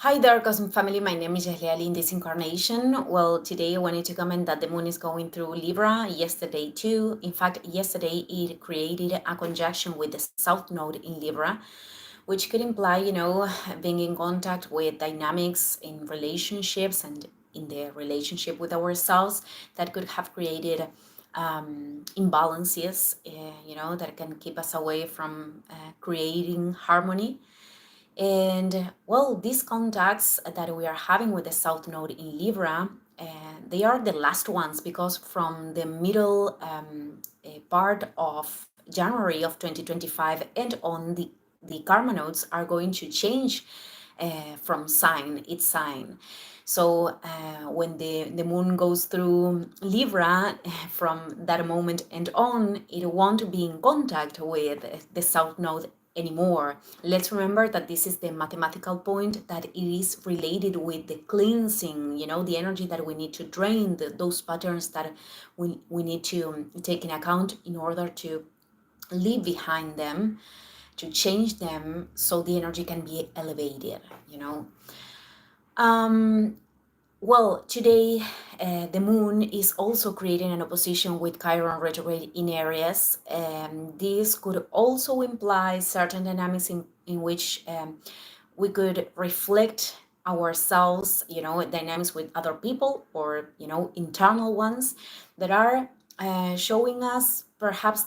Hi there, Cosmic Family. My name is Jahliali in this incarnation. Well, today I wanted to comment that the moon is going through Libra yesterday too. In fact, yesterday it created a conjunction with the South Node in Libra, which could imply, being in contact with dynamics in relationships and in the relationship with ourselves that could have created imbalances, that can keep us away from creating harmony. And well, these contacts that we are having with the South Node in Libra, they are the last ones because from the middle part of January of 2025 and on, the karma nodes are going to change from its sign. So when the moon goes through Libra, from that moment and on, it won't be in contact with the South Node anymore. Let's remember that this is the mathematical point, that it is related with the cleansing, the energy that we need to drain, those patterns that we need to take in account in order to leave behind them, to change them so the energy can be elevated. Um, well, today the moon is also creating an opposition with Chiron retrograde in Aries. This could also imply certain dynamics in which we could reflect ourselves, dynamics with other people or, internal ones that are showing us perhaps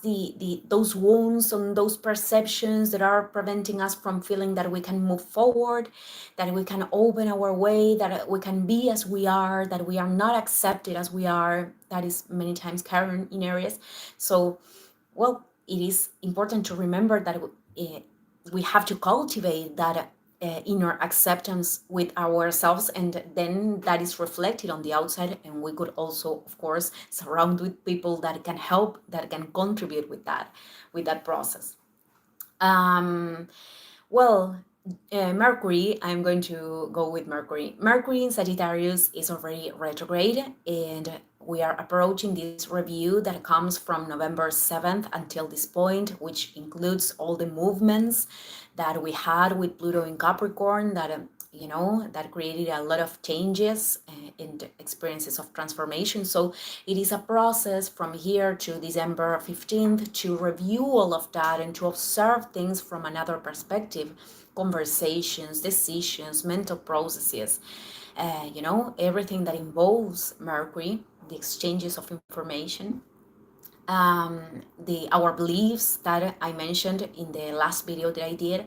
those wounds and those perceptions that are preventing us from feeling that we can move forward, that we can open our way, that we can be as we are, that we are not accepted as we are. That is many times Chiron in Aries. So, well, it is important to remember that we have to cultivate that inner acceptance with ourselves, and then that is reflected on the outside, and we could also, of course, surround with people that can help, that can contribute with that process. Well, Mercury, I'm going to go with Mercury. Mercury in Sagittarius is already retrograde, and we are approaching this review that comes from November 7th until this point, which includes all the movements that we had with Pluto in Capricorn that created a lot of changes and experiences of transformation. So it is a process from here to December 15th to review all of that and to observe things from another perspective, conversations, decisions, mental processes, everything that involves Mercury, the exchanges of information, our beliefs that I mentioned in the last video that I did.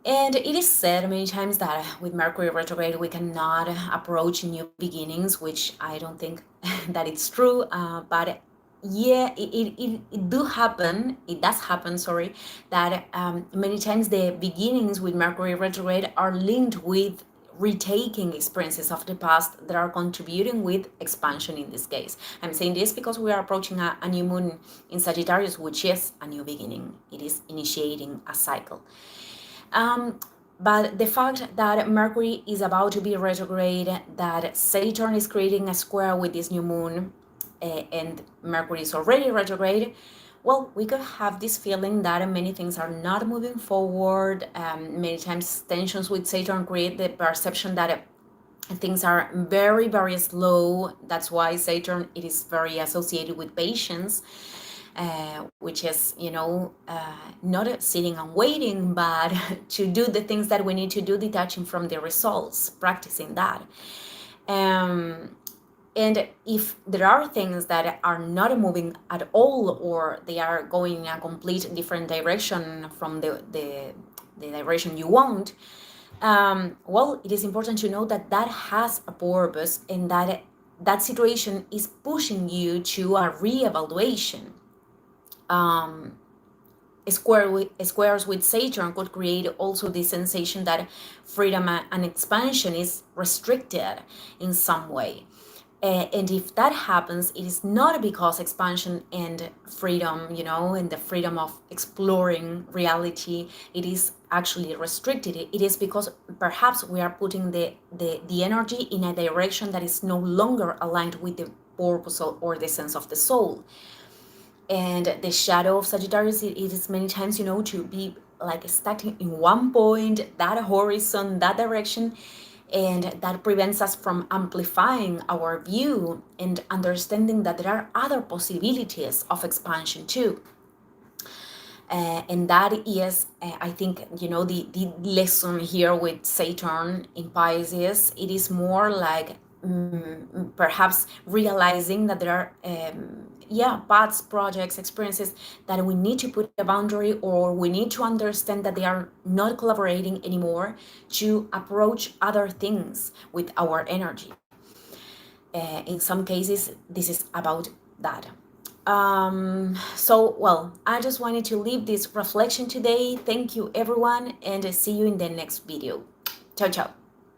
And it is said many times that with Mercury retrograde, we cannot approach new beginnings, which I don't think that it's true. But yeah, it does happen, sorry, that many times the beginnings with Mercury retrograde are linked with retaking experiences of the past that are contributing with expansion in this case. I'm saying this because we are approaching a new moon in Sagittarius, which is a new beginning. It is initiating a cycle. But the fact that Mercury is about to be retrograde, that Saturn is creating a square with this new moon, and Mercury is already retrograde, well, we could have this feeling that many things are not moving forward. Many times tensions with Saturn create the perception that things are very, very slow. That's why Saturn, it is very associated with patience, which is, not sitting and waiting, but to do the things that we need to do, detaching from the results, practicing that. And if there are things that are not moving at all, or they are going in a complete different direction from the direction you want, well, it is important to know that that has a purpose, and that situation is pushing you to a reevaluation. Squares with Saturn could create also the sensation that freedom and expansion is restricted in some way. And if that happens, it is not because expansion and freedom, and the freedom of exploring reality, it is actually restricted. It is because perhaps we are putting the energy in a direction that is no longer aligned with the purpose or the sense of the soul. And the shadow of Sagittarius, it is many times, to be like starting in one point, that horizon, that direction, and that prevents us from amplifying our view and understanding that there are other possibilities of expansion too. And that is, I think, the lesson here with Saturn in Pisces. It is more like perhaps realizing that there are paths, projects, experiences that we need to put a boundary, or we need to understand that they are not collaborating anymore, to approach other things with our energy. In some cases, this is about that. So, well, I just wanted to leave this reflection today. Thank you, everyone, and see you in the next video. Ciao, ciao.